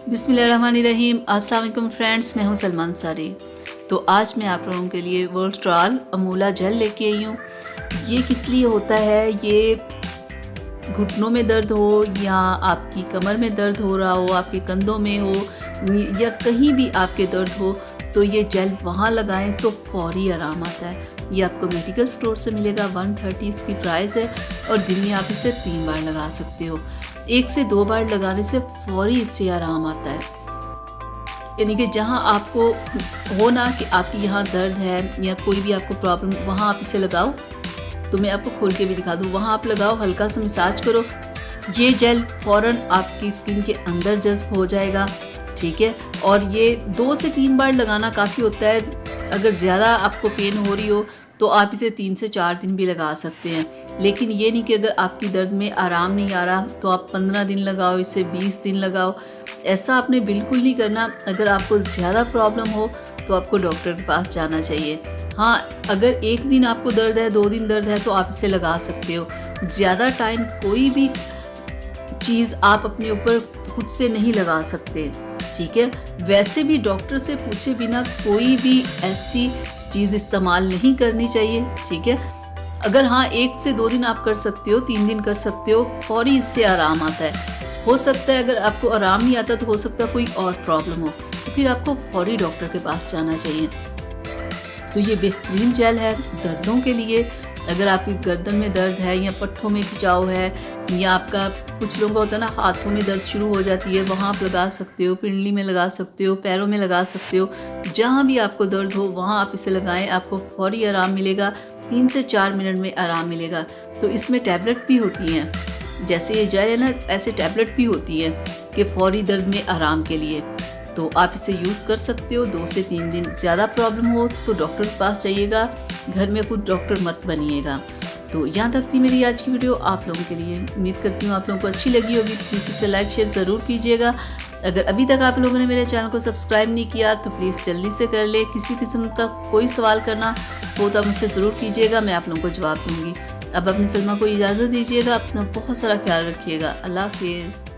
बिस्मिल्लाहिर्रहमानिर्रहीम। अस्सलाम वालेकुम फ्रेंड्स, मैं हूं सलमान सारी। तो आज मैं आप लोगों के लिए वोल्ट्रॉल अमूला जेल लेके आई हूँ। ये किस लिए होता है, ये घुटनों में दर्द हो या आपकी कमर में दर्द हो रहा हो, आपके कंधों में हो या कहीं भी आपके दर्द हो, तो ये जेल वहाँ लगाएं तो फौरी आराम आता है। ये आपको मेडिकल स्टोर से मिलेगा। 130 इसकी प्राइस है और दिन में आप इसे 3 बार लगा सकते हो। 1 से 2 बार लगाने से फौरी इससे आराम आता है। यानी कि जहाँ आपको हो ना कि आपकी यहाँ दर्द है या कोई भी आपको प्रॉब्लम, वहाँ आप इसे लगाओ। तो मैं आपको खोल के भी दिखा दूँ। वहाँ आप लगाओ, हल्का सा मसाज करो, ये जेल फ़ौरन आपकी स्किन के अंदर जज्ब हो जाएगा। ठीक है, और ये 2 से 3 बार लगाना काफ़ी होता है। अगर ज़्यादा आपको पेन हो रही हो तो आप इसे 3 से 4 दिन भी लगा सकते हैं। लेकिन ये नहीं कि अगर आपकी दर्द में आराम नहीं आ रहा तो आप 15 दिन लगाओ, इसे 20 दिन लगाओ। ऐसा आपने बिल्कुल नहीं करना। अगर आपको ज़्यादा प्रॉब्लम हो तो आपको डॉक्टर के पास जाना चाहिए। हाँ, अगर 1 दिन आपको दर्द है, 2 दिन दर्द है तो आप इसे लगा सकते हो। ज़्यादा टाइम कोई भी चीज़ आप अपने ऊपर खुद से नहीं लगा सकते। ठीक है, वैसे भी डॉक्टर से पूछे बिना कोई भी ऐसी चीज़ इस्तेमाल नहीं करनी चाहिए। ठीक है, अगर हाँ 1 से 2 दिन आप कर सकते हो, 3 दिन कर सकते हो, फौरी इससे आराम आता है। हो सकता है अगर आपको आराम नहीं आता तो हो सकता है कोई और प्रॉब्लम हो, तो फिर आपको फौरी डॉक्टर के पास जाना चाहिए। तो ये बेहतरीन जेल है दर्दों के लिए। अगर आपकी गर्दन में दर्द है या पट्ठों में खिंचाव है या आपका कुछ लोगों का होता है ना, हाथों में दर्द शुरू हो जाती है, वहाँ आप लगा सकते हो। पिंडली में लगा सकते हो, पैरों में लगा सकते हो, जहाँ भी आपको दर्द हो वहाँ आप इसे लगाएं, आपको फौरी आराम मिलेगा। 3 से 4 मिनट में आराम मिलेगा। तो इसमें टैबलेट भी होती हैं, जैसे ये जेल है ना, ऐसे टैबलेट भी होती है कि फौरी दर्द में आराम के लिए। तो आप इसे यूज़ कर सकते हो 2 से 3 दिन। ज़्यादा प्रॉब्लम हो तो डॉक्टर के पास जाइएगा, घर में खुद डॉक्टर मत बनिएगा। तो यहाँ तक थी मेरी आज की वीडियो आप लोगों के लिए। उम्मीद करती हूँ आप लोगों को अच्छी लगी होगी। प्लीज़ इसे लाइक शेयर ज़रूर कीजिएगा। अगर अभी तक आप लोगों ने मेरे चैनल को सब्सक्राइब नहीं किया तो प्लीज़ जल्दी से कर ले। किसी किस्म का कोई सवाल करना हो तो आप मुझसे ज़रूर कीजिएगा, मैं आप लोगों को जवाब दूँगी। अब अपनी सलमा को इजाज़त दीजिएगा। अपना बहुत सारा ख्याल रखिएगा। अल्लाह हाफिज़।